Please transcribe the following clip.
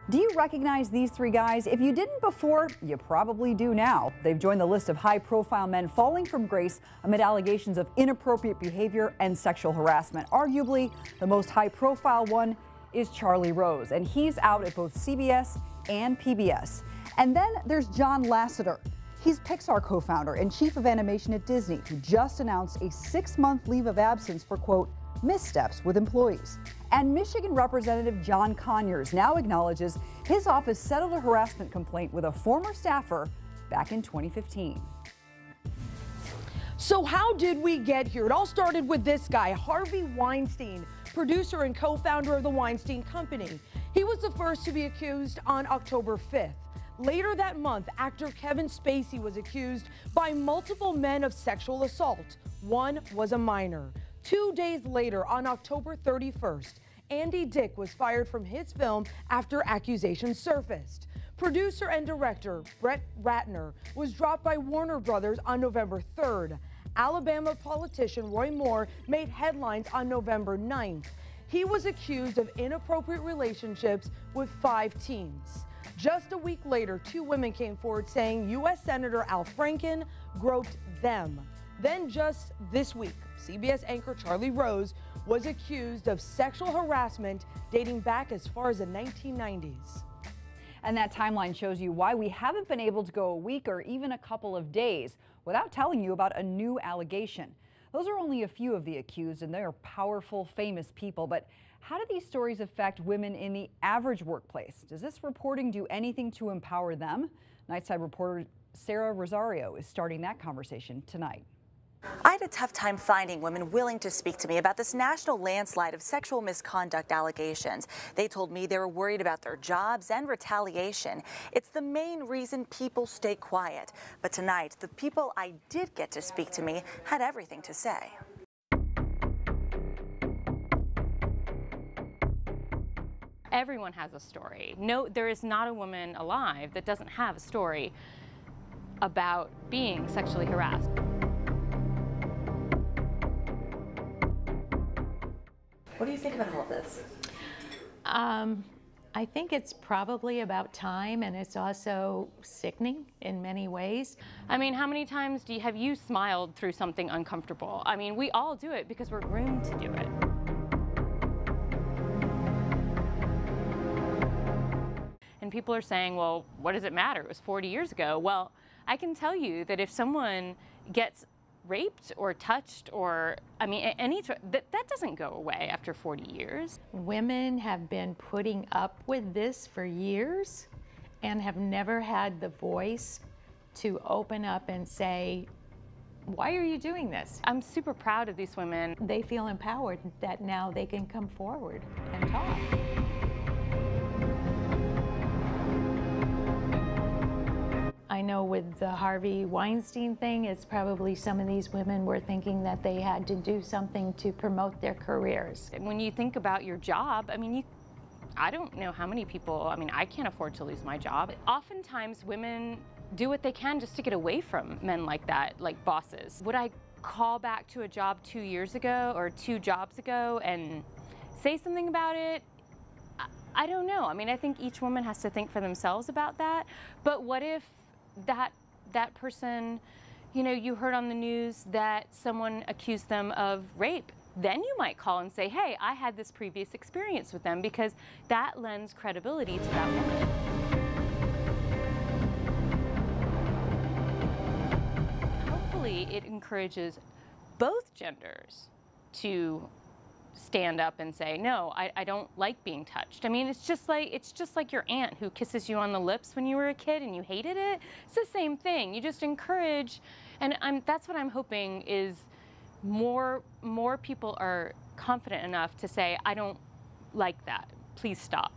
Do you recognize these three guys? If you didn't before, you probably do now. They've joined the list of high-profile men falling from grace amid allegations of inappropriate behavior and sexual harassment. Arguably, the most high-profile one is Charlie Rose, and he's out at both CBS and PBS. And then there's John Lasseter. He's Pixar co-founder and chief of animation at Disney, who just announced a 6-month leave of absence for, quote, missteps with employees. And Michigan Representative John Conyers now acknowledges his office settled a harassment complaint with a former staffer back in 2015. So how did we get here? It all started with this guy, Harvey Weinstein, producer and co-founder of the Weinstein Company. He was the first to be accused on October 5th. Later that month, actor Kevin Spacey was accused by multiple men of sexual assault. One was a minor. 2 days later, on October 31st, Andy Dick was fired from his film after accusations surfaced. Producer and director Brett Ratner was dropped by Warner Brothers on November 3rd. Alabama politician Roy Moore made headlines on November 9th. He was accused of inappropriate relationships with 5 teens. Just a week later, 2 women came forward saying U.S. Senator Al Franken groped them. Then just this week, CBS anchor Charlie Rose was accused of sexual harassment dating back as far as the 1990s. And that timeline shows you why we haven't been able to go a week or even a couple of days without telling you about a new allegation. Those are only a few of the accused, and they are powerful, famous people. But how do these stories affect women in the average workplace? Does this reporting do anything to empower them? Nightside reporter Sarah Rosario is starting that conversation tonight. I had a tough time finding women willing to speak to me about this national landslide of sexual misconduct allegations. They told me they were worried about their jobs and retaliation. It's the main reason people stay quiet. But tonight, the people I did get to speak to me had everything to say. Everyone has a story. No, there is not a woman alive that doesn't have a story about being sexually harassed. What do you think about all of this? I think it's probably about time, and it's also sickening in many ways. I mean, how many times have you smiled through something uncomfortable? I mean, we all do it because we're groomed to do it. And people are saying, well, what does it matter? It was 40 years ago. Well, I can tell you that if someone gets raped or touched or, I mean, that doesn't go away after 40 years. Women have been putting up with this for years and have never had the voice to open up and say, why are you doing this? I'm super proud of these women. They feel empowered that now they can come forward and talk. I know with the Harvey Weinstein thing, it's probably some of these women were thinking that they had to do something to promote their careers. When you think about your job, I mean, I don't know how many people, I mean, I can't afford to lose my job. Oftentimes women do what they can just to get away from men like that, like bosses. Would I call back to a job 2 years ago or 2 jobs ago and say something about it? I don't know. I mean, I think each woman has to think for themselves about that. But what if that person, you know, you heard on the news that someone accused them of rape? Then you might call and say, hey, I had this previous experience with them, because that lends credibility to that woman. Hopefully it encourages both genders to stand up and say, no, I don't like being touched. I mean, it's just like your aunt who kisses you on the lips when you were a kid and you hated it. It's the same thing. You just encourage, and that's what I'm hoping is more people are confident enough to say, I don't like that. Please stop.